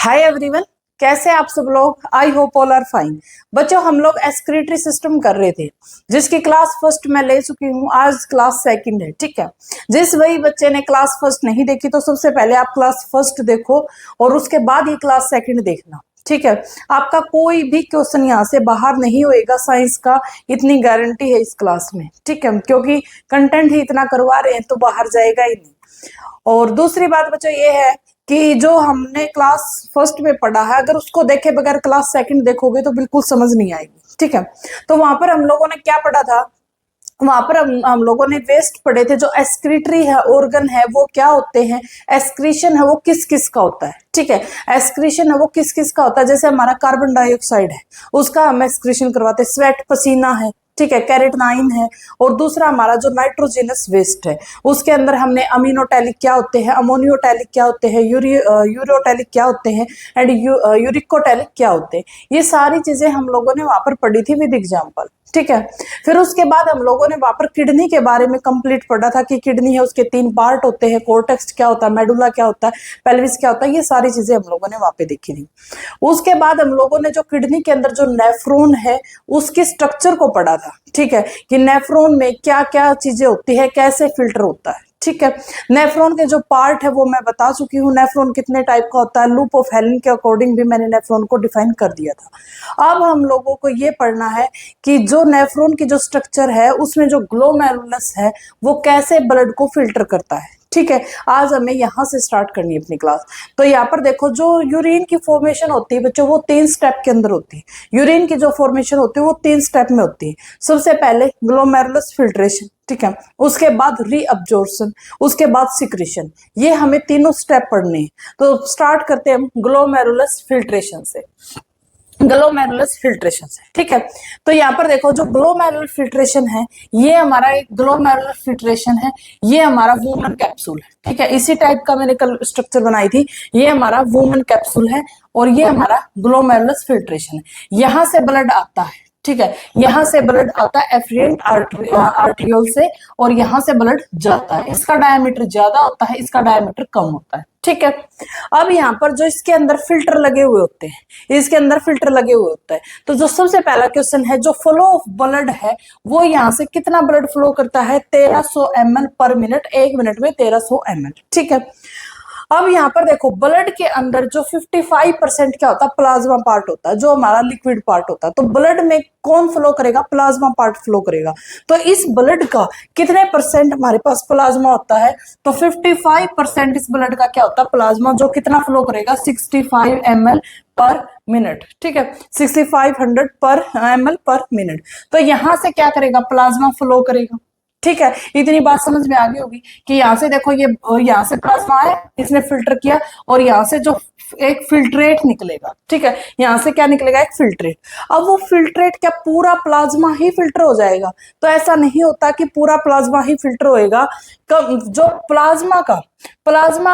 Hi everyone, कैसे आप सब लोग। I hope all are fine. बच्चों, हम लोग एक्सक्रीटरी सिस्टम कर रहे थे, जिसकी क्लास फर्स्ट मैं ले चुकी हूँ। आज क्लास सेकंड है, ठीक है। जिस वही बच्चे ने क्लास फर्स्ट नहीं देखी तो सबसे पहले आप क्लास फर्स्ट देखो और उसके बाद ही क्लास सेकंड देखना, ठीक है। आपका कोई भी क्वेश्चन यहाँ से बाहर नहीं होएगा साइंस का, इतनी गारंटी है इस क्लास में, ठीक है, क्योंकि कंटेंट ही इतना करवा रहे हैं तो बाहर जाएगा ही नहीं। और दूसरी बात बच्चों ये है कि जो हमने क्लास फर्स्ट में पढ़ा है, अगर उसको देखे बगैर क्लास सेकंड देखोगे तो बिल्कुल समझ नहीं आएगी, ठीक है। तो वहां पर हम लोगों ने क्या पढ़ा था, वहां पर हम लोगों ने वेस्ट पढ़े थे। जो एक्सक्रीटरी है ऑर्गन है वो क्या होते हैं, एक्सक्रीशन है वो किस किस का होता है, ठीक है। एक्सक्रीशन है वो किस किस का होता है, जैसे हमारा कार्बन डाइऑक्साइड है उसका हम एक्सक्रीशन करवाते हैं, स्वेट पसीना है, ठीक है, कैरेटनाइन है। और दूसरा हमारा जो नाइट्रोजिनस वेस्ट है उसके अंदर हमने अमीनोटैलिक क्या होते हैं, अमोनियोटैलिक क्या होते हैं, यूरियोटैलिक क्या होते हैं एंड यूरिकोटैलिक क्या होते हैं। ये सारी चीजें हम लोगों ने वहां पर पढ़ी थी विद एग्जाम्पल, ठीक है। फिर उसके बाद हम लोगों ने वहां पर किडनी के बारे में कंप्लीट पढ़ा था कि किडनी है, उसके 3 पार्ट होते हैं, कोर्टेक्स क्या होता है, मेडुला क्या होता है, पेल्विस क्या होता है। ये सारी चीजें हम लोगों ने वहां पे देखी थी। उसके बाद हम लोगों ने जो किडनी के अंदर जो नेफ्रॉन है उसके स्ट्रक्चर को पढ़ा था, ठीक है, कि नेफ्रॉन में क्या क्या चीजें होती है, कैसे फिल्टर होता है, ठीक है। नेफ्रॉन के जो पार्ट है वो मैं बता चुकी हूँ, नेफ्रॉन कितने टाइप का होता है, लूप ऑफ हेलन के अकॉर्डिंग भी मैंने नेफ्रॉन को डिफाइन कर दिया था। अब हम लोगों को ये पढ़ना है कि जो नेफ्रॉन की जो स्ट्रक्चर है उसमें जो ग्लोमेरुलस है वो कैसे ब्लड को फिल्टर करता है, ठीक है। आज हमें यहाँ से स्टार्ट करनी है अपनी क्लास। तो यहाँ पर देखो, जो यूरिन की फॉर्मेशन होती है बच्चों वो 3 स्टेप के अंदर होती है। यूरिन की जो फॉर्मेशन होती है वो 3 स्टेप में होती है। सबसे पहले ग्लोमेरुलस फिल्ट्रेशन, ठीक है, उसके बाद रीअब्जॉर्प्शन, उसके बाद सिक्रीशन। ये हमें तीनों स्टेप पढ़ने हैं। तो स्टार्ट करते हैं हम ग्लोमेरुलस फिल्ट्रेशन से, ग्लोमेरुलस फिल्ट्रेशन से, ठीक है। तो यहाँ पर देखो, जो ग्लोमेरुलर फिल्ट्रेशन है ये हमारा एक ग्लोमेरुलर फिल्ट्रेशन है, ये हमारा वुमन कैप्सूल है, ठीक है। इसी टाइप का मैंने कल स्ट्रक्चर बनाई थी, ये हमारा वुमन कैप्सूल है और ये हमारा ग्लोमेरुलस फिल्ट्रेशन है। यहाँ से ब्लड आता है, ठीक है, यहाँ से ब्लड आता है एफरेंट आर्टरियोल से और यहाँ से ब्लड जाता है। इसका डायमीटर ज्यादा होता है, इसका डायमीटर कम होता है, ठीक है। अब यहाँ पर जो इसके अंदर फिल्टर लगे हुए होते हैं, इसके अंदर फिल्टर लगे हुए होते हैं। तो जो सबसे पहला क्वेश्चन है, जो फ्लो ऑफ ब्लड है वो यहाँ से कितना ब्लड फ्लो करता है, 1300 ml पर मिनट, 1 मिनट में 1300 ml, ठीक है। अब यहाँ पर देखो, ब्लड के अंदर जो 55% क्या होता है, प्लाज्मा पार्ट होता है, जो हमारा लिक्विड पार्ट होता है। तो ब्लड में कौन फ्लो करेगा, प्लाज्मा पार्ट फ्लो करेगा। तो इस ब्लड का कितने परसेंट हमारे पास प्लाज्मा होता है, तो 55% इस ब्लड का क्या होता है, प्लाज्मा, जो कितना फ्लो करेगा, 65 ml पर मिनट, ठीक है, 6500 पर ml पर मिनट। तो यहां से क्या करेगा, प्लाज्मा फ्लो करेगा, ठीक है। इतनी बात समझ में आ गई होगी कि यहाँ से देखो, ये यहाँ से प्लाज्मा है, इसने फिल्टर किया और यहाँ से जो एक फिल्ट्रेट निकलेगा, ठीक है, यहाँ से क्या निकलेगा, एक फिल्ट्रेट। अब वो फिल्ट्रेट क्या पूरा प्लाज्मा ही फिल्टर हो जाएगा, तो ऐसा नहीं होता कि पूरा प्लाज्मा ही फिल्टर होएगा। जो प्लाज्मा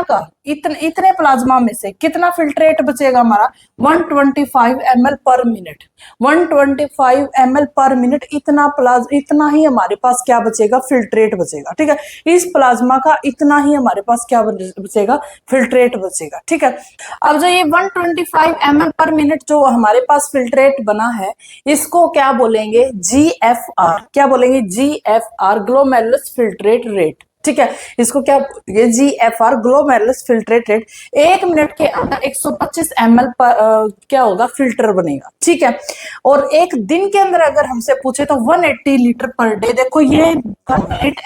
का इतने प्लाज्मा में से कितना फिल्ट्रेट बचेगा हमारा, 125 ml पर मिनट, 125 ml पर मिनट। इतना ही हमारे पास क्या बचेगा, फिल्ट्रेट बचेगा, ठीक है। इस प्लाज्मा का इतना ही हमारे पास क्या बचेगा, फिल्ट्रेट बचेगा, ठीक है। अब जो ये 125 ml पर मिनट जो हमारे पास फिल्ट्रेट बना है, इसको क्या बोलेंगे, GFR, क्या बोलेंगे, GFR, ग्लोमेरुलस फिल्ट्रेट रेट, ठीक है। इसको क्या, ये GFR, glomerulus filtrate rate. 1 minute के अंदर 125 ml पर क्या होगा, फिल्टर बनेगा, ठीक है। और एक दिन के अंदर अगर हमसे पूछे तो 180 लीटर पर डे। देखो, ये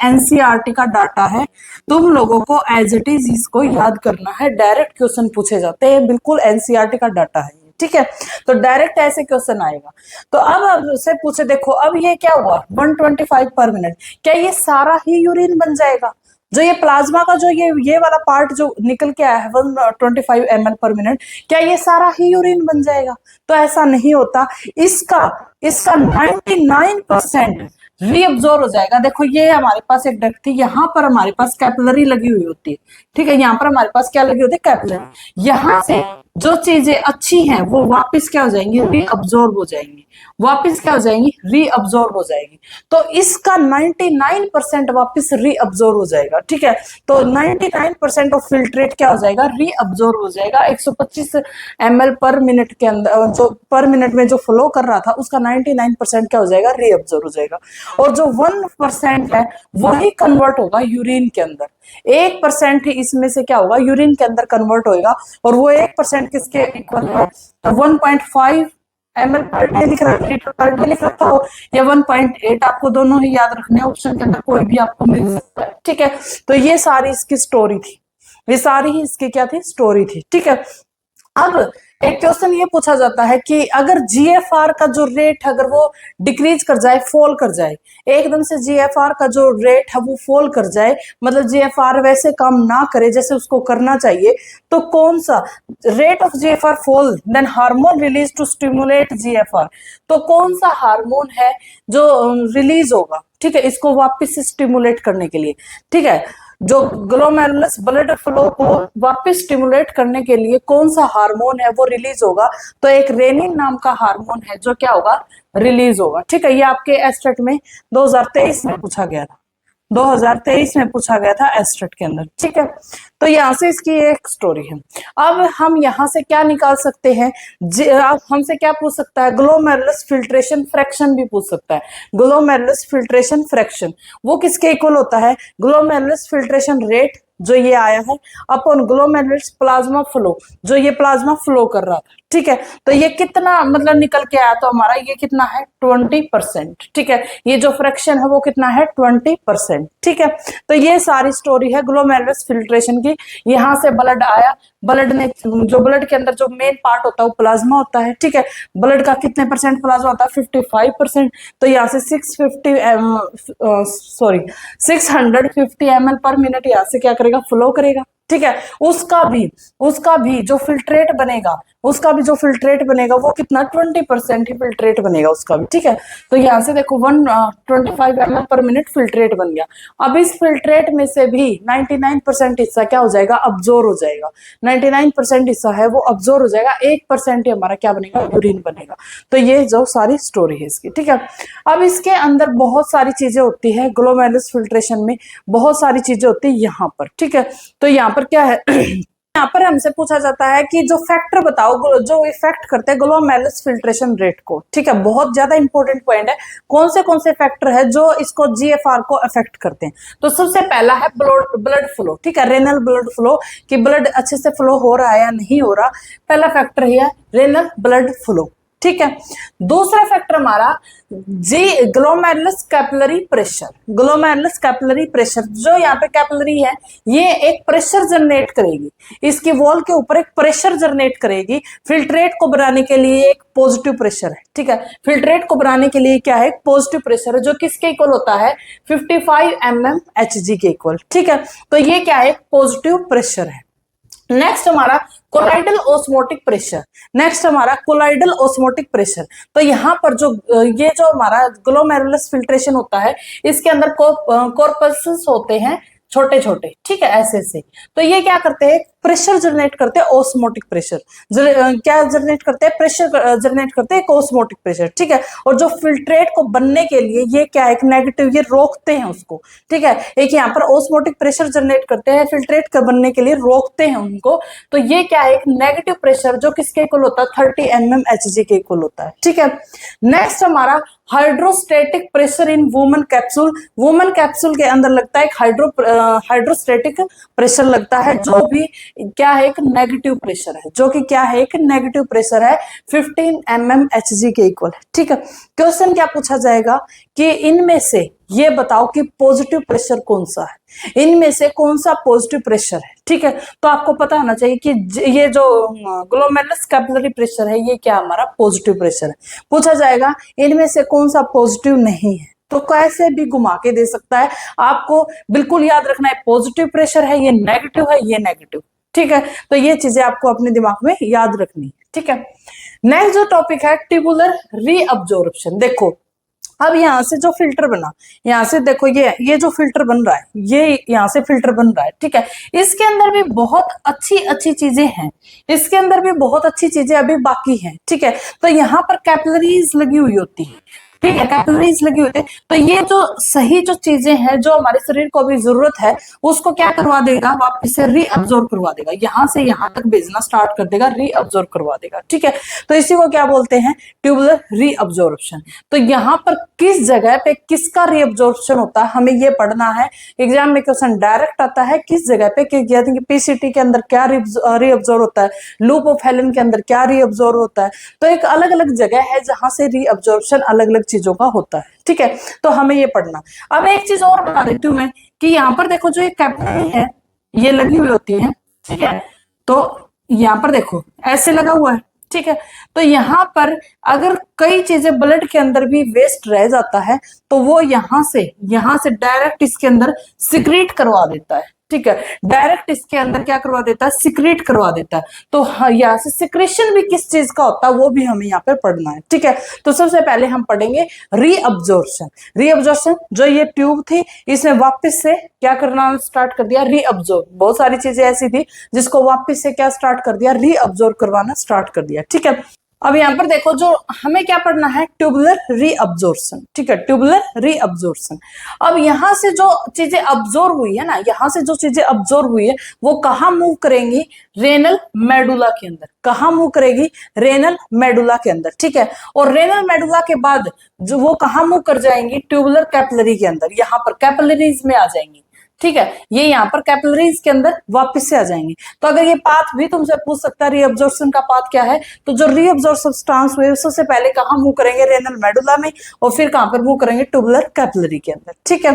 NCERT का डाटा है, तुम लोगों को एज इट इज इसको याद करना है। डायरेक्ट क्वेश्चन पूछे जाते हैं, बिल्कुल NCERT का डाटा है, ठीक है। तो डायरेक्ट ऐसे क्वेश्चन आएगा। तो अब से पूछे, देखो अब ये क्या हुआ, 125 पर मिनट, क्या ये सारा ही यूरिन बन जाएगा, जो ये प्लाज्मा का जो ये वाला पार्ट जो निकल के आया है 125 ml पर मिनट, क्या ये सारा ही यूरिन बन जाएगा, तो ऐसा नहीं होता। इसका 99% रीअब्जॉर्ब हो जाएगा। देखो, ये हमारे पास एक डक्ट थी, यहाँ पर हमारे पास कैपिलरी लगी हुई होती है, ठीक है, यहाँ पर हमारे पास क्या लगी होती है, कैपिलरी। यहाँ से जो चीजें अच्छी हैं वो वापस क्या हो जाएंगी, रीअब्जॉर्ब हो जाएंगी, वापस क्या हो जाएंगी, रीअब्जॉर्ब हो जाएगी। तो इसका 99% वापस रीअब्जॉर्ब हो जाएगा, ठीक है। तो 99% ऑफ फिल्ट्रेट क्या हो जाएगा, रीअब्जॉर्ब हो जाएगा। 125 ml पर मिनट के अंदर, जो पर मिनट में जो फ्लो कर रहा था उसका 99% क्या हो जाएगा, रीअब्जॉर्ब हो जाएगा। और जो 1% है वही कन्वर्ट होगा यूरिन के अंदर। 1% ही इसमें से क्या होगा, यूरिन के अंदर कन्वर्ट होएगा। और वो 1% किसके इक्वल है, 1.5 ml पर डे लिख रखा, लीटर पर डे लिख रखा हो, या 1.8, आपको दोनों ही याद रखने, ऑप्शन के अंदर कोई भी आपको मिल सकता है, ठीक है। तो ये सारी इसकी स्टोरी थी, ये सारी ही इसकी क्या थी, स्टोरी थी, ठीक है। अब एक क्वेश्चन ये पूछा जाता है कि अगर जीएफआर का जो रेट अगर वो डिक्रीज कर जाए, फॉल कर जाए, एकदम से जीएफआर का जो रेट है वो फॉल कर जाए, मतलब जीएफआर वैसे काम ना करे जैसे उसको करना चाहिए, तो कौन सा rate of GFR fall then hormone release to stimulate GFR, तो कौन सा हार्मोन है जो रिलीज होगा, ठीक है, इसको वापस से स्टिमुलेट करने के लिए, ठीक है। जो ग्लोमेरुलस ब्लड फ्लो को वापस स्टिमुलेट करने के लिए कौन सा हार्मोन है वो रिलीज होगा, तो एक रेनिन नाम का हार्मोन है जो क्या होगा, रिलीज होगा, ठीक है। ये आपके एस्टेट में 2023 में पूछा गया था, 2023 में पूछा गया था एस्टेट के अंदर, ठीक है। तो यहाँ से इसकी एक स्टोरी है। अब हम यहाँ से क्या निकाल सकते हैं, आप हमसे क्या पूछ सकता है, ग्लोमेरुलस फिल्ट्रेशन फ्रैक्शन भी पूछ सकता है। ग्लोमेरुलस फिल्ट्रेशन फ्रैक्शन वो किसके इक्वल होता है, ग्लोमेरुलस फिल्ट्रेशन रेट जो ये आया है अपॉन ग्लोमेरुलस प्लाज्मा फ्लो, जो ये प्लाज्मा फ्लो कर रहा था, ठीक है। तो ये कितना मतलब निकल के आया, तो हमारा ये कितना है, 20%, ठीक है। ये जो फ्रैक्शन है वो कितना है, 20%, ठीक है। तो ये सारी स्टोरी है ग्लोमेरुलस फिल्ट्रेशन की। यहाँ से ब्लड आया, ब्लड ने, जो ब्लड के अंदर जो मेन पार्ट होता है वो प्लाज्मा होता है, ठीक है। ब्लड का कितने परसेंट प्लाज्मा होता है, 55%। तो यहाँ से 650 ml पर मिनट यहाँ से क्या करेगा, फ्लो करेगा, ठीक है। उसका भी जो फिल्ट्रेट बनेगा, उसका भी जो फिल्ट्रेट बनेगा वो कितना, 20% ही फिल्ट्रेट बनेगा उसका भी, ठीक है। तो यहाँ से देखो 125 ml पर मिनट फिल्ट्रेट बन गया। अब इस फिल्ट्रेट में से भी 99% हिस्सा क्या हो जाएगा, अब्जॉर्ब हो जाएगा। 99% हिस्सा है वो अब्जॉर्ब हो जाएगा, 1% ही हमारा क्या बनेगा, यूरिन बनेगा। तो ये जो सारी स्टोरी है इसकी, ठीक है। अब इसके अंदर बहुत सारी चीजें होती है, ग्लोमेरुलस फिल्ट्रेशन में बहुत सारी चीजें होती है यहाँ पर, ठीक है। तो यहाँ पर क्या है यहाँ पर हमसे पूछा जाता है कि जो फैक्टर बताओ जो इफेक्ट करते हैं ग्लोमेरुलस फिल्ट्रेशन रेट को, ठीक है। बहुत ज्यादा इंपॉर्टेंट पॉइंट है, कौन से फैक्टर है जो इसको जीएफआर को अफेक्ट करते हैं। तो सबसे पहला है ब्लड फ्लो, ठीक है, रेनल ब्लड फ्लो, कि ब्लड अच्छे से फ्लो हो रहा है या नहीं हो रहा, पहला फैक्टर है रेनल ब्लड फ्लो, ठीक है। दूसरा फैक्टर हमारा glomerulus capillary pressure. Glomerulus capillary pressure, जो यहाँ पे कैपिलरी है ये एक प्रेशर जनरेट करेगी, इसकी वॉल के ऊपर एक प्रेशर जनरेट करेगी। फिल्ट्रेट को बनाने के लिए एक पॉजिटिव प्रेशर है, ठीक है। फिल्ट्रेट को बनाने के लिए क्या है, पॉजिटिव प्रेशर है, जो किसके इक्वल होता है, 55 mmHg के इक्वल, ठीक है। तो ये क्या है, पॉजिटिव प्रेशर है। नेक्स्ट हमारा कोलाइडल ऑस्मोटिक प्रेशर, नेक्स्ट हमारा कोलाइडल ऑस्मोटिक प्रेशर। तो यहाँ पर जो ये जो हमारा ग्लोमेरुलस फिल्ट्रेशन होता है, इसके अंदर कॉर्पस्स होते हैं छोटे छोटे, ठीक है, ऐसे से। तो ये क्या करते हैं, प्रेशर जनरेट करते हैं, ऑस्मोटिक प्रेशर क्या जनरेट करते हैं, प्रेशर जनरेट करते हैं, ऑस्मोटिक प्रेशर, ठीक है। और जो फिल्ट्रेट को बनने के लिए ये क्या है, एक नेगेटिव, ये रोकते हैं उसको, ठीक है। एक यहाँ पर ऑस्मोटिक प्रेशर जनरेट करते हैं, फिल्ट्रेट का बनने के लिए रोकते हैं उनको। तो ये क्या है, एक नेगेटिव प्रेशर जो किसके इक्वल होता है, 30 mmHg के इक्वल होता है, ठीक है। नेक्स्ट हमारा hydrostatic pressure in woman capsule. Woman capsule के अंदर लगता है एक हाइड्रोस्टेटिक प्रेशर लगता है, जो भी क्या है, एक नेगेटिव प्रेशर है, जो कि क्या है, एक नेगेटिव प्रेशर है, 15 mmHg के इक्वल है, ठीक है। क्वेश्चन क्या पूछा जाएगा कि इनमें से ये बताओ कि पॉजिटिव प्रेशर कौन सा है, इनमें से कौन सा पॉजिटिव प्रेशर है, ठीक है। तो आपको पता होना चाहिए कि ये जो ग्लोमेरुलस कैपिलरी प्रेशर है ये क्या हमारा पॉजिटिव प्रेशर है। पूछा जाएगा इनमें से कौन सा पॉजिटिव नहीं है, तो कैसे भी घुमा के दे सकता है। आपको बिल्कुल याद रखना है, पॉजिटिव प्रेशर है, ये नेगेटिव है, ये नेगेटिव, ठीक है। तो ये चीजें आपको अपने दिमाग में याद रखनी है, ठीक है। नेक्स्ट जो टॉपिक है ट्यूबुलर रीअब्जॉर्प्शन। देखो अब यहाँ से जो फिल्टर बना, यहाँ से देखो ये जो फिल्टर बन रहा है, ये यहाँ से फिल्टर बन रहा है, ठीक है। इसके अंदर भी बहुत अच्छी अच्छी चीजें हैं, इसके अंदर भी बहुत अच्छी चीजें अभी बाकी हैं, ठीक है। तो यहाँ पर कैपिलरीज लगी हुई होती है, ठीक है, कैपिलरीज लगी होती है। तो ये जो सही जो चीजें हैं जो हमारे शरीर को अभी जरूरत है, उसको क्या करवा देगा, वापस से रीअब्जॉर्ब करवा देगा, यहाँ से यहाँ तक भेजना स्टार्ट कर देगा, रीअब्जॉर्ब करवा देगा, ठीक है। तो इसी को क्या बोलते हैं, ट्यूबुलर रीअब्जॉर्प्शन। तो यहाँ पर किस जगह पे किसका रीअब्जॉर्प्शन होता है, हमें ये पढ़ना है। एग्जाम में क्वेश्चन डायरेक्ट आता है किस जगह पे, पीसीटी के अंदर क्या रीअब्जॉर्ब होता है, लूप ऑफ हेलन के अंदर क्या रीअब्जॉर्ब होता है। तो एक अलग अलग जगह है जहां से रीअब्जॉर्प्शन अलग अलग चीजों का होता है, ठीक है। तो हमें ये पढ़ना। अब एक चीज और बता देती हूँ मैं कि यहाँ पर देखो जो ये कैपिलरी है ये लगी हुई होती है, ठीक है। तो यहाँ पर देखो ऐसे लगा हुआ है, ठीक है। तो यहाँ पर अगर कई चीजें ब्लड के अंदर भी वेस्ट रह जाता है तो वो यहाँ से डायरेक्ट इसके अंदर सिक्रीट करवा देता है, ठीक है। डायरेक्ट इसके अंदर क्या करवा देता है, सिक्रीट करवा देता है। तो यहाँ से सिक्रेशन भी किस चीज का होता है वो भी हमें यहाँ पर पढ़ना है, ठीक है। तो सबसे पहले हम पढ़ेंगे रीअब्जॉर्प्शन। रीअब्जॉर्प्शन, जो ये ट्यूब थी इसने वापस से क्या करना स्टार्ट कर दिया, रीअब्जॉर्ब। बहुत सारी चीजें ऐसी थी जिसको वापस से क्या स्टार्ट कर दिया, रीअब्जॉर्ब करवाना स्टार्ट कर दिया, ठीक है। अब यहाँ पर देखो जो हमें क्या पढ़ना है, ट्यूबुलर रीअब्जॉर्प्शन, ठीक है, ट्यूबुलर रीअब्जॉर्प्शन। अब यहाँ से जो चीजें अब्जॉर्ब हुई है ना, यहाँ से जो चीजें अब्जॉर्ब हुई है वो कहाँ मूव करेंगी, रेनल मेडुला के अंदर। कहाँ मूव करेगी, रेनल मेडुला के अंदर, ठीक है। और रेनल मेडुला के बाद जो वो कहाँ मूव कर जाएंगी, ट्यूबुलर कैपिलरी के अंदर, यहाँ पर कैपिलरीज में आ जाएंगी, ठीक है। ये यहाँ पर कैपिलरीज के अंदर वापस से आ जाएंगे। तो अगर ये पाथ भी तुमसे पूछ सकता है रीअब्जॉर्प्शन का पाथ क्या है, तो जो रीअब्जॉर्ब सब्सटेंस हुए सबसे पहले कहाँ मूव करेंगे, रेनल मेडुला में, और फिर कहाँ पर मूव करेंगे, ट्यूबुलर कैपिलरी के अंदर, ठीक है।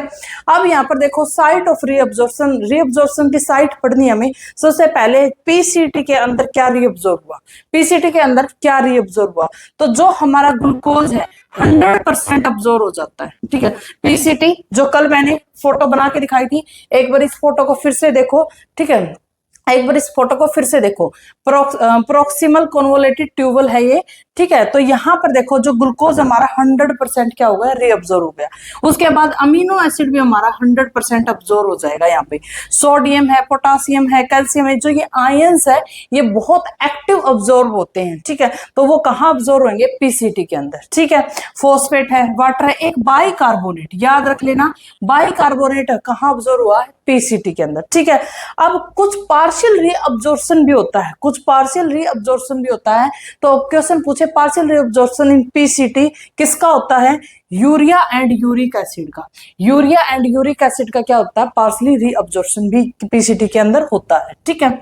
अब यहाँ पर देखो साइट ऑफ रीअब्जॉर्प्शन, रीअब्जॉर्प्शन की साइट पढ़नी हमें। सबसे पहले पीसीटी के अंदर क्या रीअब्जॉर्ब हुआ, पीसीटी के अंदर क्या रीअब्जॉर्ब हुआ, तो जो हमारा ग्लूकोज है 100% अब्जॉर्ब हो जाता है, ठीक है। पीसीटी जो कल मैंने फोटो बना के दिखाई थी, एक बार इस फोटो को फिर से देखो, ठीक है, एक बार इस फोटो को फिर से देखो। प्रोक्सिमल कन्वोलेटेड ट्यूबल है ये, ठीक है। तो यहाँ पर देखो जो ग्लूकोज हमारा 100% क्या हो गया, रीअब्जॉर्ब हो गया। उसके बाद अमीनो एसिड भी हमारा 100% अब्जॉर्ब हो जाएगा। यहाँ पे सोडियम है, पोटासियम है, कैल्शियम है, जो ये आयंस है ये बहुत एक्टिव अब्जॉर्ब होते हैं, ठीक है। तो वो कहाँ अब्जॉर्ब होंगे, पीसीटी के अंदर, ठीक है। फॉस्फेट है, वाटर है, एक बाइकार्बोनेट याद रख लेना, बाइकार्बोनेट कहाँ अब्जॉर्ब हुआ है, पीसीटी के अंदर, ठीक है। अब कुछ पार्शियल रीअब्जॉर्प्शन भी होता है, कुछ पार्शियल रीअब्जॉर्प्शन भी होता है। तो क्वेश्चन पूछे पार्शियल रीअब्जॉर्प्शन इन पीसीटी किसका होता है, यूरिया एंड यूरिक एसिड का। यूरिया एंड यूरिक एसिड का क्या होता है, पार्शियली रीअब्जॉर्प्शन भी पीसीटी के अंदर होता है, ठीक है।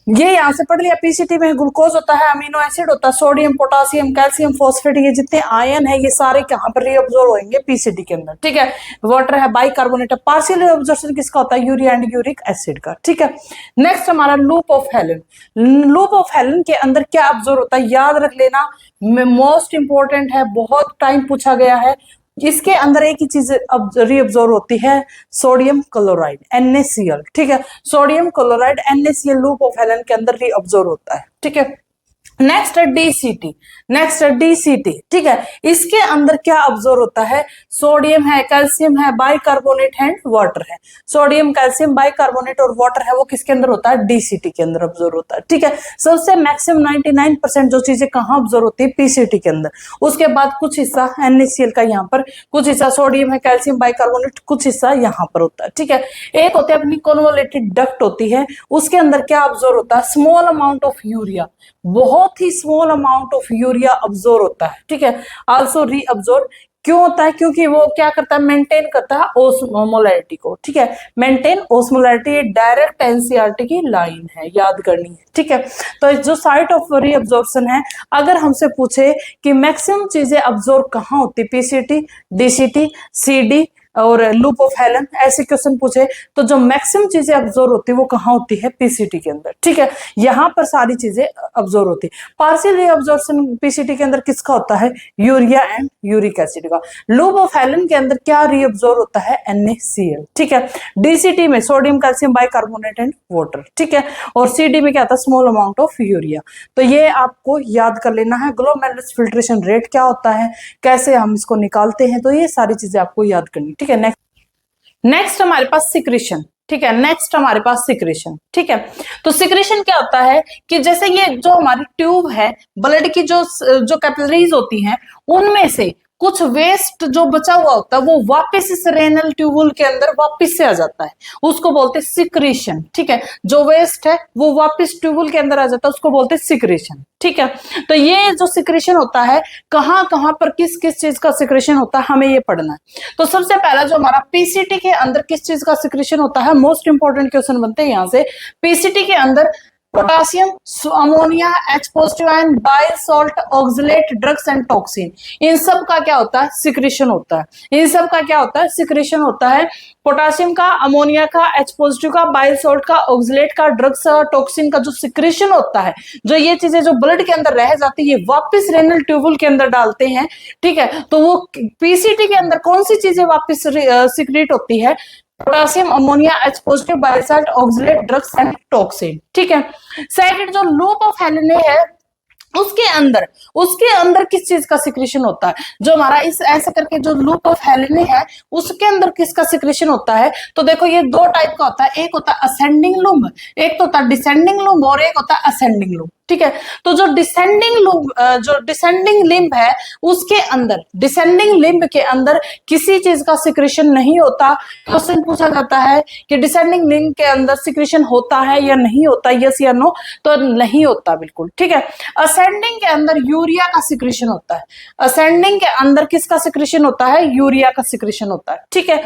ये यहाँ से पढ़ लिया, पीसीटी में ग्लूकोज होता है, अमीनो एसिड होता है, सोडियम, पोटासियम, कैल्शियम, फॉस्फेट, ये जितने आयन है ये सारे कहाँ पर रीअब्जॉर्ब होंगे, पीसीटी के अंदर, ठीक है। वाटर है, बाइकार्बोनेट है, पार्शियल रीअब्जॉर्प्शन किसका होता है, यूरिया एंड यूरिक एसिड का, ठीक है। नेक्स्ट हमारा loop of Helen. Loop of Helen के अंदर क्या अब्जॉर्ब होता है, याद रख लेना, मोस्ट इंपॉर्टेंट है, बहुत टाइम पूछा गया है। इसके अंदर एक ही चीज रीअब्जॉर्ब होती है, सोडियम क्लोराइड NaCl, ठीक है। Sodium chloride NaCl loop of Helen के अंदर रीअब्जॉर्ब होता है, ठीक है। नेक्स्ट है डीसीटी, नेक्स्ट है डीसीटी, ठीक है। इसके अंदर क्या अब्जॉर्ब होता है, सोडियम है, कैल्शियम है, बाइकार्बोनेट है, वाटर है। सोडियम, कैल्शियम, बाइकार्बोनेट और वाटर है वो किसके अंदर होता है, डीसीटी के अंदर अब्जॉर्ब होता है, ठीक है। सबसे मैक्सिमम 99% जो चीजें कहाँ अब्जॉर्ब होती है, पीसीटी के अंदर। उसके बाद कुछ हिस्सा NaCl का यहाँ पर, कुछ हिस्सा सोडियम है, कैल्शियम, बाइकार्बोनेट, कुछ हिस्सा यहाँ पर होता है, ठीक है। एक होती है अपनी कन्वोलेटेड डक्ट होती है, उसके अंदर क्या अब्जॉर्ब होता है, स्मॉल अमाउंट ऑफ यूरिया, बहुत ही small amount of urea absorb होता है, ठीक है। आल्सो रीअब्जॉर्ब क्यों होता है, क्योंकि वो क्या करता है, मेंटेन करता है ओस्मोलैरिटी को, ठीक है। मेंटेन ओस्मोलैरिटी डायरेक्ट एनसीईआरटी की लाइन है, याद करनी है, ठीक है। तो जो साइट ऑफ रीअब्जॉर्प्शन है, अगर हमसे पूछे कि मैक्सिमम चीजें अब्जॉर्ब कहाँ होती, पीसीटी, डीसीटी, सीडी, और लूप ऑफ हेलन, ऐसे क्वेश्चन पूछे तो जो मैक्सिमम चीजें ऑब्जर्व होती है वो कहाँ होती है, पीसीटी के अंदर। ठीक है, यहाँ पर सारी चीजें ऑब्जर्व होती है। पार्शियल रीअब्जॉर्प्शन पीसीटी के अंदर किसका होता है, यूरिया एंड यूरिक एसिड का। लूप ऑफ हेलन के अंदर क्या रीअब्जॉर्ब होता है, NaCl। ठीक है, डीसीटी में sodium calcium bicarbonate and water. ठीक है, और सीडी में क्या आता है, स्मॉल अमाउंट ऑफ यूरिया। तो ये आपको याद कर लेना है। ग्लोमेरुलस फिल्ट्रेशन रेट क्या होता है, कैसे हम इसको निकालते हैं, तो ये सारी चीजें आपको याद करनी। ठीक है, नेक्स्ट हमारे पास सिक्रीशन। ठीक है, नेक्स्ट हमारे पास सिक्रीशन। ठीक है, तो सिक्रीशन क्या होता है कि जैसे ये जो हमारी ट्यूब है, ब्लड की जो कैपिलरीज होती हैं, उनमें से कुछ वेस्ट जो बचा हुआ होता है वो वापस इस रेनल ट्यूबुल के अंदर वापस से आ जाता है, उसको बोलते हैं सिक्रीशन। ठीक है, जो वेस्ट है वो वापस ट्यूबुल के अंदर आ जाता है, उसको बोलते हैं सिक्रीशन। ठीक है, तो ये जो सिक्रीशन होता है, कहां कहां पर किस किस चीज का सिक्रीशन होता है, हमें ये पढ़ना है। तो सबसे पहला जो हमारा पीसीटी के अंदर किस चीज का सिक्रीशन होता है, मोस्ट इंपॉर्टेंट क्वेश्चन बनते हैं यहाँ से। पीसीटी के अंदर potassium, ammonia, H positive ion, bile salt, oxalate, drugs and toxin, इन सब का क्या होता है, सिक्रीशन होता है। इन सब का क्या होता है, सिक्रीशन होता है। पोटासियम का, अमोनिया का, H पॉजिटिव का, बाइल सॉल्ट का, ऑक्सलेट का, ड्रग्स और टॉक्सिन का जो सिक्रीशन होता है, जो ये चीजें जो ब्लड के अंदर रह जाती है, ये वापस रेनल ट्यूबुल के अंदर डालते हैं। ठीक है, तो वो पीसीटी के अंदर कौन सी चीजें वापस सिक्रीट होती है, potassium, ammonia, H positive, bile salt, oxalate, drugs and toxin. ठीक है, सेकंड जो लूप ऑफ हेलन है, उसके अंदर किस चीज का सिक्रीशन होता है, जो हमारा इस ऐसा करके जो लूप ऑफ हेलेनी है उसके अंदर किसका सिक्रीशन होता है। तो देखो ये दो टाइप का होता है, एक होता है असेंडिंग लूप, एक तो होता है डिसेंडिंग लूप, और एक होता है असेंडिंग लूप। ठीक है, तो जो डिसेंडिंग लूप, जो डिसेंडिंग लिम्ब है, उसके अंदर, डिसेंडिंग लिम्ब के अंदर किसी चीज का सिक्रीशन नहीं होता। क्वेश्चन पूछा जाता है कि डिसेंडिंग लिम्ब के अंदर सिक्रीशन होता है या नहीं होता, यस या नो, तो नहीं होता बिल्कुल। ठीक है, असेंडिंग के अंदर यूरिया का सिक्रीशन होता है। असेंडिंग के अंदर किसका सिक्रीशन होता है, यूरिया का सिक्रीशन होता है। ठीक है,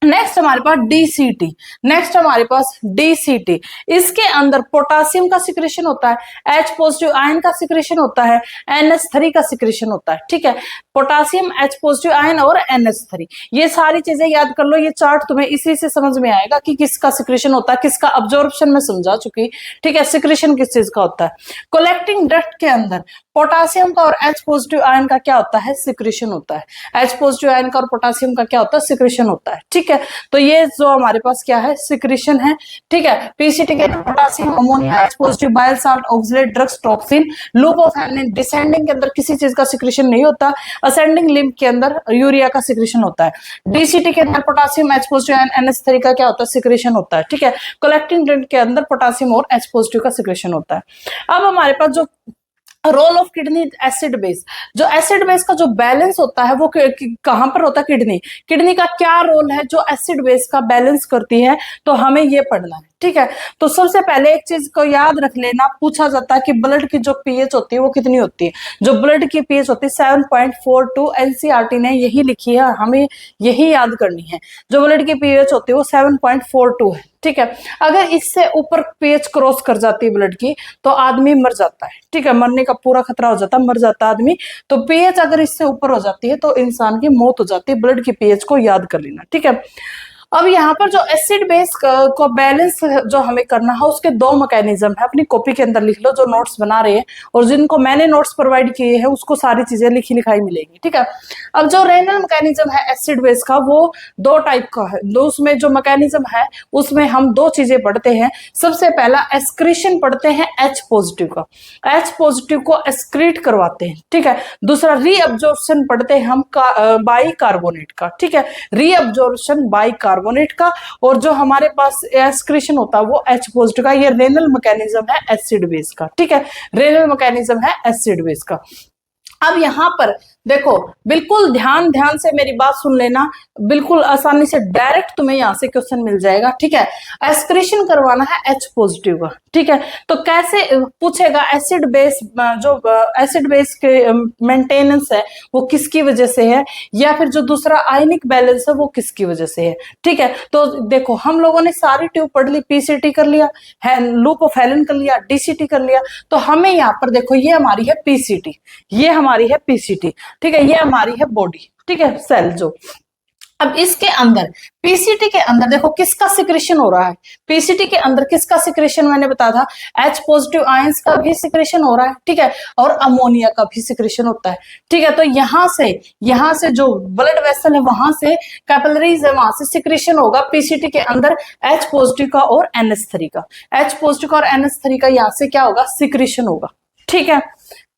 नेक्स्ट हमारे पास डीसीटी। नेक्स्ट हमारे पास डीसीटी, इसके अंदर पोटासियम का सिक्रीशन होता है, H पॉजिटिव आयन का सिक्रीशन होता है, NH3 का सिक्रीशन होता है। ठीक है, पोटासियम, H पॉजिटिव आयन और NH3, ये सारी चीजें याद कर लो। ये चार्ट तुम्हें इसी से समझ में आएगा कि किसका सिक्रीशन होता है, किसका अब्जॉर्प्शन में समझा चुकी। ठीक है, सिक्रीशन किस चीज का होता है। कलेक्टिंग डक्ट के अंदर पोटासियम का और H पॉजिटिव आयन का क्या होता है, सिक्रीशन होता है। H पॉजिटिव आयन का और पोटासियम का क्या होता है, सिक्रीशन होता है। ठीक है, तो ये जो हमारे पास क्या है, सिक्रीशन है। ठीक है, पीसीटी के potassium, ammonia, H positive, bile salt, oxalate, drugs, toxin. Loop of Helen descending के अंदर किसी चीज का सिक्रीशन नहीं होता। असेंडिंग लिम्ब के अंदर यूरिया का सिक्रीशन होता है। डीसीटी के अंदर potassium, H positive ion, NH3 का क्या होता है, सिक्रीशन होता है। ठीक है, कलेक्टिंग डक्ट के अंदर पोटासियम और H पॉजिटिव का सिक्रीशन होता है। अब हमारे पास जो role of kidney acid base, जो एसिड बेस का जो बैलेंस होता है वो कहां पर होता है, किडनी का क्या रोल है जो एसिड बेस का बैलेंस करती है, तो हमें ये पढ़ना है। ठीक है, तो सबसे पहले एक चीज को याद रख लेना, पूछा जाता है कि ब्लड की जो पीएच होती है वो कितनी होती है। जो ब्लड की पीएच होती है 7.42, एनसीईआरटी ने यही लिखी है, हमें यही याद करनी है। जो ब्लड की पीएच होती है वो 7.42 है। ठीक है, अगर इससे ऊपर पीएच क्रॉस कर जाती है ब्लड की तो आदमी मर जाता है। ठीक है, मरने का पूरा खतरा हो जाता है, मर जाता है आदमी। तो पीएच अगर इससे ऊपर हो जाती है तो इंसान की मौत हो जाती है। ब्लड की पीएच को याद कर लेना। ठीक है, अब यहाँ पर जो एसिड बेस को बैलेंस जो हमें करना है उसके दो मैकेनिज्म है, अपनी कॉपी के अंदर लिख लो जो नोट्स बना रहे हैं, और जिनको मैंने नोट्स प्रोवाइड किए हैं उसको सारी चीजें लिखी लिखाई मिलेगी। ठीक है, अब जो रेनल मैकेनिज्म है एसिड बेस का वो दो टाइप का है। दो उसमें जो मैकेनिज्म है उसमें हम दो चीजें पढ़ते हैं। सबसे पहला एक्सक्रीशन पढ़ते हैं H पॉजिटिव का, H पॉजिटिव को एक्सक्रीट करवाते हैं। ठीक है, दूसरा रीअब्जॉर्प्शन पढ़ते हैं हम बाइकार्बोनेट का। ठीक है, रीअब्जॉर्प्शन बाइकार्बोनेट का, और जो हमारे पास एक्सक्रीशन होता है वो H पॉजिटिव का। ये रेनल मैकेनिज्म है एसिड बेस का। ठीक है, रेनल मैकेनिज्म है एसिड बेस का। अब यहाँ पर देखो, बिल्कुल ध्यान से मेरी बात सुन लेना, बिल्कुल आसानी से डायरेक्ट तुम्हें यहाँ से क्वेश्चन मिल जाएगा। ठीक है, एक्सक्रीशन करवाना है H पॉजिटिव का। ठीक है, तो कैसे पूछेगा, एसिड बेस, जो एसिड बेस के मेंटेनेंस है वो किसकी वजह से है, या फिर जो दूसरा आयनिक बैलेंस है वो किसकी वजह से है। ठीक है, तो देखो हम लोगों ने सारी ट्यूब पढ़ ली, पीसीटी कर लिया, लूप ऑफ हेलन कर लिया, डीसीटी कर लिया। तो हमें यहाँ पर देखो ये हमारी है पीसीटी, ये हमारी है पीसीटी। ठीक है, ये हमारी है बॉडी। ठीक है, सेल जो। अब इसके अंदर पीसीटी के अंदर देखो किसका सिक्रेशन हो रहा है, पीसीटी के अंदर किसका सिक्रेशन मैंने बताया था, H पॉजिटिव आयंस का भी सिक्रेशन हो रहा है, ठीक है, और अमोनिया का भी सिक्रेशन होता है, ठीक है। तो यहां से जो ब्लड वेसल है वहां से कैपिलरीज है वहां से सिक्रेशन होगा पीसीटी के अंदर H पॉजिटिव का और NH3 का, H पॉजिटिव का और NH3 का यहाँ से क्या होगा, सिक्रेशन होगा, ठीक है।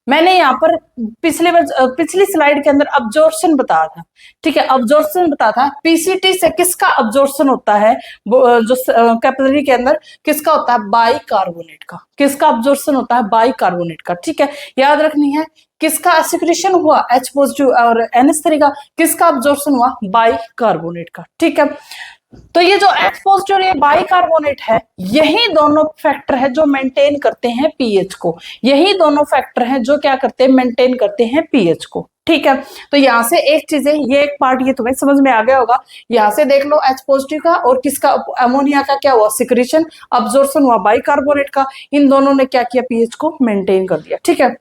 मैंने यहाँ पर पिछली स्लाइड के अंदर अब्जॉर्प्शन बताया था, ठीक है, अब्जॉर्प्शन बताया था पीसीटी से किसका अब्जॉर्प्शन होता है, जो कैपिलरी के अंदर किसका होता है, बाइकार्बोनेट का, किसका अब्जॉर्प्शन होता है, बाइकार्बोनेट का, ठीक है, याद रखनी है। किसका सिक्रेशन हुआ, H पॉजिटिव और NH3 का, किसका अब्जॉर्प्शन हुआ, बाइकार्बोनेट का, ठीक है। तो ये जो H पॉजिटिव और ये बाइकार्बोनेट है, यही दोनों फैक्टर है जो मेंटेन करते हैं पीएच को, यही दोनों फैक्टर हैं जो क्या करते हैं, मेंटेन करते हैं पीएच को, ठीक है। तो यहाँ से एक चीज है, ये एक पार्ट ये तुम्हें समझ में आ गया होगा, यहाँ से देख लो H पॉजिटिव का और किसका, अमोनिया का क्या हुआ, सिक्रेशन, अब्जॉर्प्शन हुआ बाइकार्बोनेट का, इन दोनों ने क्या किया, पीएच को मेंटेन कर दिया, ठीक है।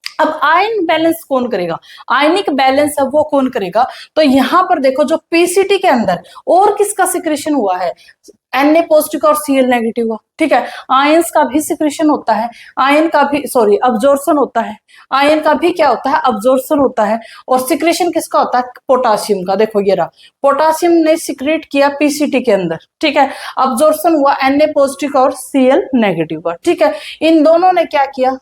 अब आयन बैलेंस कौन करेगा, आयनिक बैलेंस है वो कौन करेगा, तो यहां पर देखो जो पीसीटी के अंदर और किसका सिक्रेशन हुआ है, Na पॉजिटिव का और Cl नेगेटिव का, ठीक है। आयंस का भी सिक्रेशन होता है, आयन का भी अब्जॉर्प्शन होता है, आयन का भी क्या होता है, अब्जॉर्प्शन होता है, और सिक्रेशन किसका होता है, पोटासियम का, देखो ये रहा, पोटासियम ने सिक्रेट किया पीसीटी के अंदर, ठीक है, अब्जॉर्प्शन हुआ Na पॉजिटिव का और Cl नेगेटिव का, ठीक है। इन दोनों ने क्या किया,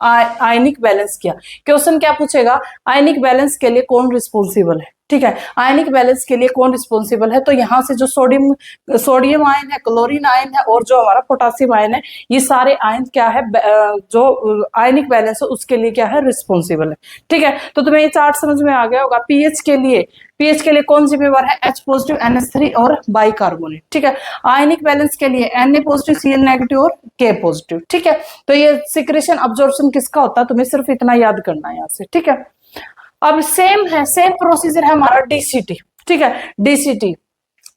आयनिक बैलेंस किया। क्वेश्चन क्या पूछेगा, आयनिक बैलेंस के लिए कौन रिस्पॉन्सिबल है, ठीक है, आयनिक बैलेंस के लिए कौन रिस्पॉन्सिबल है, तो यहाँ से जो सोडियम आयन है, क्लोरीन आयन है और जो हमारा पोटासियम आयन है, ये सारे आयन क्या है, जो आयनिक बैलेंस है उसके लिए क्या है, रिस्पॉन्सिबल है, ठीक है। तो तुम्हें ये चार्ट समझ में आ गया होगा। पीएच के लिए कौन जिम्मेवार है, H पॉजिटिव, NH3 और बाइकार्बोनेट, ठीक है। आयनिक बैलेंस के लिए Na पॉजिटिव, Cl नेगेटिव और K पॉजिटिव, ठीक है। तो ये सिक्रेशन अब्जॉर्प्शन किसका होता है, तुम्हें सिर्फ इतना याद करना है यहाँ से, ठीक है। अब सेम प्रोसीजर है हमारा डीसीटी, ठीक है,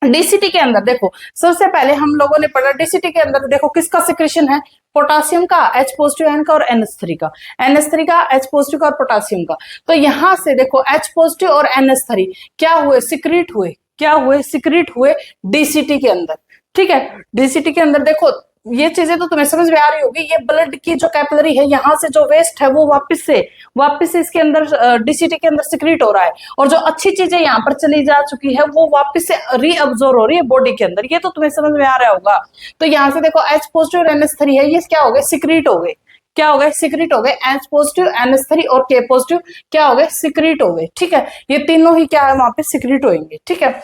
डीसीटी के अंदर देखो सबसे पहले हम लोगों ने पढ़ा, डीसीटी के अंदर देखो किसका सिक्रेशन है, पोटासियम का, H पॉजिटिव आयन का और NH3 का, H पॉजिटिव का और पोटासियम का। तो यहां से देखो H पॉजिटिव और NH3 क्या हुए, सिक्रेट हुए डीसीटी के अंदर, ठीक है। डीसीटी के अंदर देखो ये चीजें तो तुम्हें समझ में आ रही होगी, ये ब्लड की जो कैपिलरी है यहाँ से जो वेस्ट है वो वापस से इसके अंदर डीसीटी के अंदर सिक्रीट हो रहा है, और जो अच्छी चीजें यहाँ पर चली जा चुकी है वो वापस से रीअब्जॉर्ब हो रही है बॉडी के अंदर, ये तो तुम्हें समझ में आ रहा होगा। तो यहाँ से देखो H पॉजिटिव और NH3 है, ये क्या हो गए, सिक्रीट हो गए, क्या हो गए, सिक्रीट हो गए, H पॉजिटिव, NH3 और K पॉजिटिव क्या हो गए, सिक्रीट हो गए, ठीक है। ये तीनों ही क्या है, वहां पे सिक्रीट होंगे, ठीक है।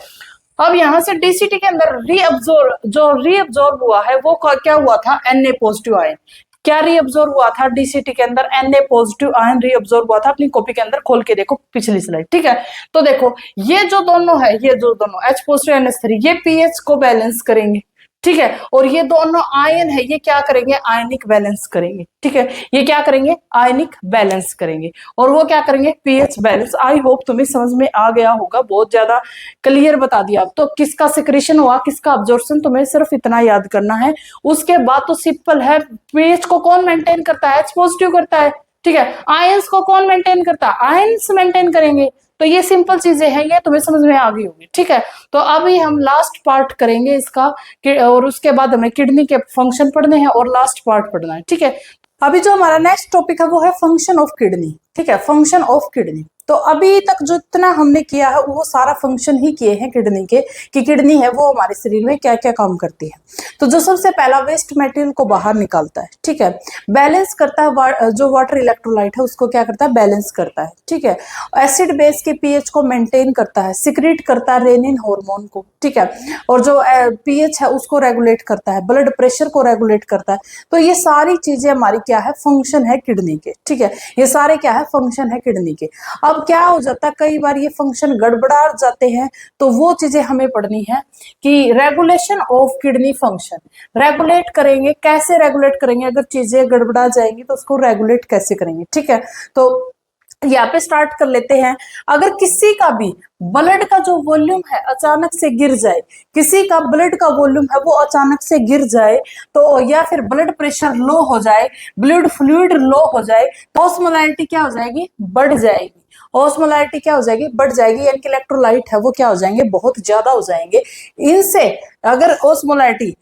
अब यहाँ से डीसीटी के अंदर रीअब्जॉर्ब हुआ है वो क्या हुआ था, Na पॉजिटिव आयन, क्या रीअब्जॉर्ब हुआ था डीसीटी के अंदर, Na पॉजिटिव आयन रीअब्जॉर्ब हुआ था। अपनी कॉपी के अंदर खोल के देखो पिछली स्लाइड, ठीक है। तो देखो ये जो दोनों H पॉजिटिव NH3 ये पीएच को बैलेंस करेंगे, ठीक है, और ये दोनों आयन है ये क्या करेंगे, आयनिक बैलेंस करेंगे, ठीक है, ये क्या करेंगे, आयनिक बैलेंस करेंगे, और वो क्या करेंगे, पीएच बैलेंस। आई होप तुम्हें समझ में आ गया होगा, बहुत ज्यादा क्लियर बता दिया। तो किसका सिक्रेशन हुआ, किसका अब्जॉर्प्शन, तुम्हें सिर्फ इतना याद करना है। उसके बाद तो सिंपल है, पीएच को कौन मेंटेन करता है, H पॉजिटिव करता है, ठीक है। आयंस को कौन मेंटेन करता है, आयंस मेंटेन करेंगे। तो ये सिंपल चीजें हैं, ये तुम्हें समझ में आ गई होगी, ठीक है। तो अभी हम लास्ट पार्ट करेंगे इसका, और उसके बाद हमें किडनी के फंक्शन पढ़ने हैं और लास्ट पार्ट पढ़ना है, ठीक है। अभी जो हमारा नेक्स्ट टॉपिक है वो है फंक्शन ऑफ किडनी, ठीक है, फंक्शन ऑफ किडनी। तो अभी तक जितना हमने किया है वो सारा फंक्शन ही किए हैं किडनी के, कि किडनी है वो हमारे शरीर में क्या क्या काम करती है। तो जो सबसे पहला वेस्ट मटेरियल को बाहर निकालता है, ठीक है, बैलेंस करता है, जो वाटर इलेक्ट्रोलाइट है उसको क्या करता है, बैलेंस करता है, ठीक है, एसिड बेस के पीएच को मेंटेन करता है, सिक्रीट करता है रेनिन हार्मोन को, ठीक है, और जो पीएच है उसको रेगुलेट करता है, ब्लड प्रेशर को रेगुलेट करता है। तो ये सारी चीजें हमारी क्या है, फंक्शन है किडनी के, ठीक है, ये सारे क्या है, फंक्शन है किडनी के। अब क्या हो जाता है, कई बार ये फंक्शन गड़बड़ा जाते हैं, तो वो चीजें हमें पढ़नी है कि regulation of kidney function, regulate करेंगे, कैसे रेगुलेट करेंगे, अगर चीजें गड़बड़ा जाएंगी तो उसको रेगुलेट कैसे करेंगे, ठीक है। तो यहाँ पे स्टार्ट कर लेते हैं। अगर किसी का भी ब्लड का जो वॉल्यूम है अचानक से गिर जाए, किसी का ब्लड का वॉल्यूम है वो अचानक से गिर जाए, तो या फिर ब्लड प्रेशर लो हो जाए, ब्लड फ्लूइड लो हो जाए, तो ऑस्मोलैरिटी क्या हो जाएगी, बढ़ जाएगी। ऑस्मोलैरिटी क्या हो जाएगी, बढ़ जाएगी, यानी कि इलेक्ट्रोलाइट है वो क्या हो जाएंगे, बहुत ज्यादा हो जाएंगे। इनसे अगर ऑस्मोलैरिटी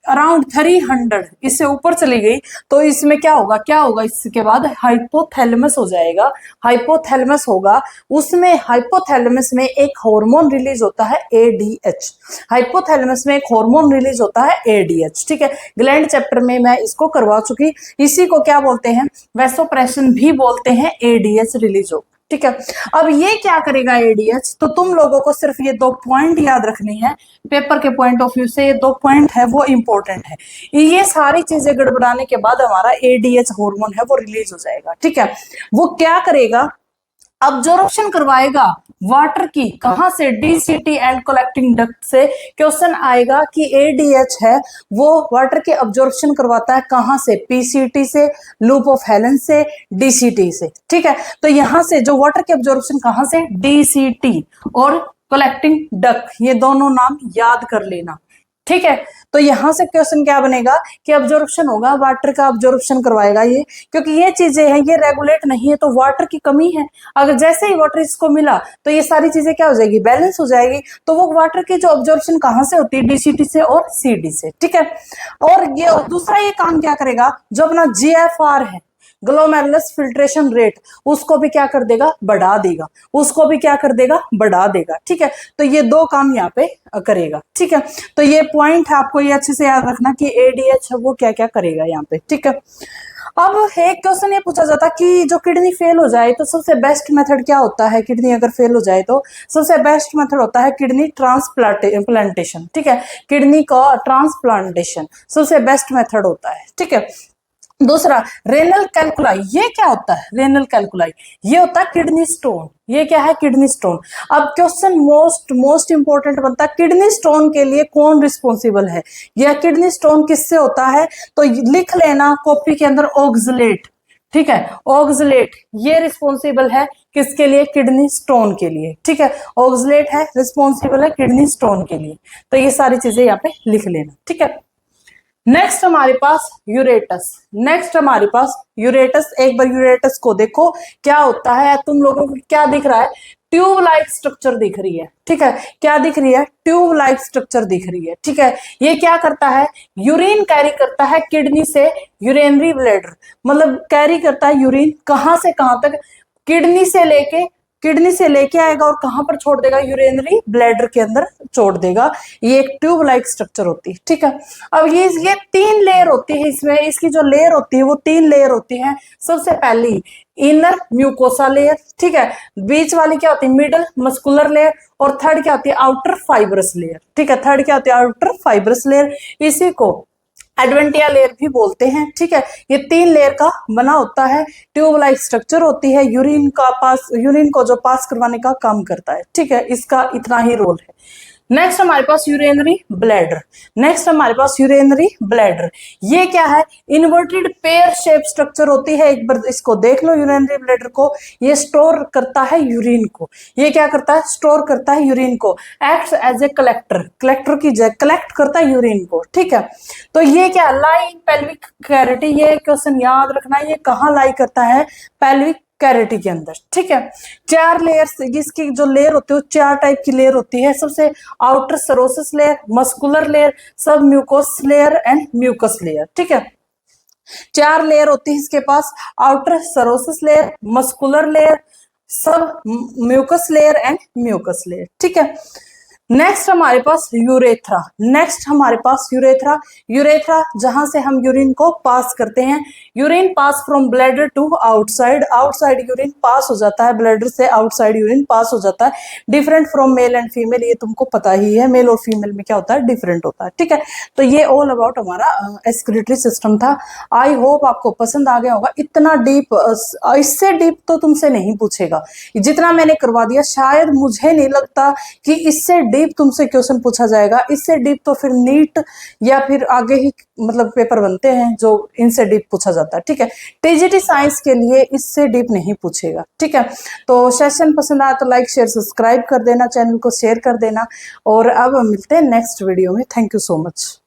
अराउंड 300 इससे ऊपर चली गई तो इसमें क्या होगा, इसके बाद हाइपोथैलेमस हो जाएगा। हाइपोथैलेमस होगा, उसमें हाइपोथैलेमस में एक हार्मोन रिलीज होता है एडीएच। हाइपोथैलेमस में एक हार्मोन रिलीज होता है एडीएच, ठीक है। ग्लैंड चैप्टर में मैं इसको करवा चुकी। इसी को क्या बोलते हैं, वैसोप्रेशन भी बोलते हैं, एडीएच रिलीज हो, ठीक है। अब ये क्या करेगा एडीएच, तो तुम लोगों को सिर्फ ये 2 पॉइंट याद रखनी है, पेपर के पॉइंट ऑफ व्यू से ये 2 पॉइंट है वो इंपॉर्टेंट है। ये सारी चीजें गड़बड़ाने के बाद हमारा एडीएच हार्मोन है वो रिलीज हो जाएगा, ठीक है। वो क्या करेगा, अब्जॉर्प्शन करवाएगा वाटर की, कहां से, डीसीटी एंड कलेक्टिंग डक्ट से। क्वेश्चन आएगा कि एडीएच है वो वाटर के अब्जॉर्प्शन करवाता है कहां से, पीसीटी से, लूप ऑफ हेलन से, डीसीटी से, ठीक है। तो यहां से जो वाटर के अब्जॉर्प्शन कहां से, डीसीटी और कलेक्टिंग डक्ट, ये दोनों नाम याद कर लेना, ठीक है। तो यहां से क्वेश्चन क्या बनेगा कि अब्जॉर्प्शन होगा, वाटर का अब्जॉर्प्शन करवाएगा ये, क्योंकि ये चीजें हैं ये रेगुलेट नहीं है तो वाटर की कमी है। अगर जैसे ही वाटर इसको मिला तो ये सारी चीजें क्या हो जाएगी, बैलेंस हो जाएगी। तो वो वाटर की जो अब्जॉर्प्शन कहां से होती है, डीसीटी से और सीडी से, ठीक है। और ये दूसरा ये काम क्या करेगा, जो अपना जीएफआर है, ग्लोमेरुलस फिल्ट्रेशन रेट, उसको भी क्या कर देगा, बढ़ा देगा, उसको भी क्या कर देगा, बढ़ा देगा, ठीक है। तो ये 2 काम यहाँ पे करेगा, ठीक है। तो ये पॉइंट है, आपको ये अच्छे से याद रखना कि एडीएच है वो क्या क्या करेगा यहाँ पे, ठीक है। अब एक क्वेश्चन ये पूछा जाता कि जो किडनी फेल हो जाए तो सबसे बेस्ट मेथड क्या होता है, किडनी अगर फेल हो जाए तो सबसे बेस्ट मेथड होता है किडनी ट्रांसप्लांटेशन, ठीक है। किडनी का ट्रांसप्लांटेशन सबसे बेस्ट मेथड होता है, ठीक है। दूसरा रेनल कैल्कुलाई, ये क्या होता है, रेनल कैल्कुलाई ये होता है किडनी स्टोन। ये क्या है, किडनी स्टोन। अब क्वेश्चन मोस्ट इंपॉर्टेंट बनता है, किडनी स्टोन के लिए कौन रिस्पॉन्सिबल है, या किडनी स्टोन किससे होता है, तो लिख लेना कॉपी के अंदर, ऑक्सलेट, ठीक है। ऑक्सलेट ये रिस्पॉन्सिबल है किसके लिए, किडनी स्टोन के लिए, ठीक है। ऑक्सलेट है रिस्पॉन्सिबल है किडनी स्टोन के लिए। तो ये सारी चीजें यहाँ पे लिख लेना, ठीक है। नेक्स्ट हमारे पास यूरेटस, एक बार यूरेटस को देखो क्या होता है। तुम लोगों को क्या दिख रहा है, ट्यूब लाइक स्ट्रक्चर दिख रही है, ठीक है। क्या दिख रही है, ट्यूब लाइक स्ट्रक्चर दिख रही है, ठीक है। ये क्या करता है, यूरिन कैरी करता है किडनी से यूरिनरी ब्लैडर, मतलब कैरी करता है यूरिन कहां से कहां तक, किडनी से लेके आएगा और कहां पर छोड़ देगा, यूरिनरी ब्लैडर के अंदर छोड़ देगा। ये एक ट्यूब लाइक स्ट्रक्चर होती है, ठीक है। अब ये 3 लेयर होती है इसमें, इसकी जो लेयर होती है वो 3 लेयर होती है। सबसे पहली इनर म्यूकोसा लेयर, ठीक है। बीच वाली क्या होती है, मिडल मस्कुलर लेयर, और थर्ड क्या होती है, आउटर फाइब्रस लेयर, ठीक है। थर्ड क्या होती है, आउटर फाइब्रस लेयर। इसी को एडवेंटिया लेयर भी बोलते हैं, ठीक है। ये 3 लेयर का बना होता है, ट्यूब लाइक स्ट्रक्चर होती है, यूरिन को जो पास करवाने का काम करता है, ठीक है। इसका इतना ही रोल है। नेक्स्ट हमारे पास यूरिनरी ब्लैडर, ये क्या है, इन्वर्टेड पेयर शेप स्ट्रक्चर होती है। एक बार इसको देख लो, यूरिनरी ब्लैडर को, ये स्टोर करता है यूरिन को। ये क्या करता है, स्टोर करता है यूरिन को, एक्ट्स एज ए कलेक्टर की जगह कलेक्ट करता है यूरिन को, ठीक है। तो ये क्या, लाई इन पेल्विक कैविटी, ये क्वेश्चन याद रखना, ये कहाँ लाई करता है, पेल्विक कैविटी के अंदर, ठीक है। 4 लेयर्स, जिसकी जो लेयर होती है 4 टाइप की लेयर होती है। सबसे outer serosa layer, muscular layer, sub mucous layer and mucous layer, ठीक है। 4 लेयर होती है इसके पास, outer serosa layer, muscular layer, sub mucous layer and mucous layer, ठीक है। नेक्स्ट हमारे पास यूरेथ्रा, जहां से हम यूरिन को पास करते हैं। Urine pass from bladder to outside urine pass हो जाता है, ब्लैडर से आउटसाइड यूरिन पास हो जाता है। Different from male and female, ये तुमको पता ही है, मेल और फीमेल में क्या होता है, डिफरेंट होता है, ठीक है। तो ये ऑल अबाउट हमारा एक्सक्रीटरी सिस्टम था। आई होप आपको पसंद आ गया होगा। इतना डीप, इससे डीप तो तुमसे नहीं पूछेगा, जितना मैंने करवा दिया। शायद मुझे नहीं लगता कि इससे डीप तुमसे क्वेश्चन पूछा जाएगा। इससे डीप तो फिर नीट या फिर आगे ही मतलब पेपर बनते हैं जो इनसे डीप पूछा जाता है, ठीक है। टीजीटी साइंस के लिए इससे डीप नहीं पूछेगा, ठीक है। तो सेशन पसंद आया तो लाइक शेयर सब्सक्राइब कर देना, चैनल को शेयर कर देना, और अब मिलते हैं नेक्स्ट वीडियो में। Thank you so much.